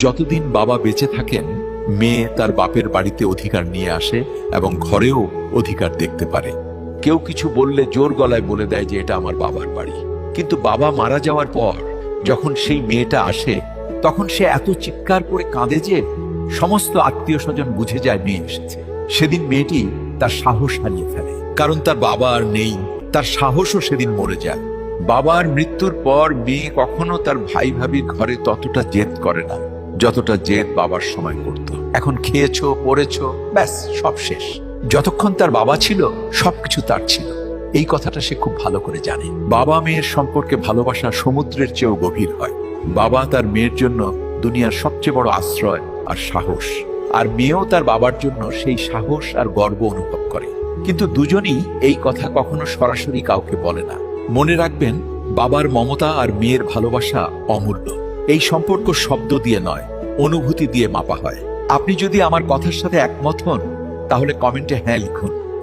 যতদিন বাবা বেঁচে থাকেন, মেয়ে তার বাপের বাড়িতে অধিকার নিয়ে আসে এবং ঘরেও অধিকার দেখতে পারে। কেউ কিছু বললে জোর গলায় বলে দেয় যে এটা আমার বাবার বাড়ি। কিন্তু বাবা মারা যাওয়ার পর যখন সেই মেয়েটা আসে, তখন সে এত চিৎকার করে কাঁদে যে সমস্ত আত্মীয় স্বজন বুঝে যায় মেয়ে এসেছে। সেদিন মেয়েটি তার সাহস হারিয়ে ফেলে, কারণ তার বাবা আর নেই। তার সাহসও সেদিন মরে যায়। বাবার মৃত্যুর পর মেয়ে কখনো তার ভাই ভাবির ঘরে ততটা জেদ করে না যতটা জেদ বাবার সময় করত। এখন খেয়েছো, পড়েছো, ব্যাস সব শেষ। যতক্ষণ তার বাবা ছিল সবকিছু তার ছিল। এই কথাটা সে খুব ভালো করে জানে। বাবা মেয়ের সম্পর্কে ভালোবাসা সমুদ্রের চেয়েও গভীর হয়। বাবা তার মেয়ের জন্য দুনিয়ার সবচেয়ে বড় আশ্রয় আর সাহস, আর মেয়েও তার বাবার জন্য সেই সাহস আর গর্ব অনুভব করে। কিন্তু দুজনই এই কথা কখনো সরাসরি কাউকে বলে না। মনে রাখবেন, বাবার মমতা আর মেয়ের ভালোবাসা অমূল্য। এই সম্পর্ক শব্দ দিয়ে নয়, অনুভূতি দিয়ে মাপা হয়। আপনি যদি আমার কথার সাথে একমত হন, তাহলে কমেন্টে হ্যাঁ লিখুন।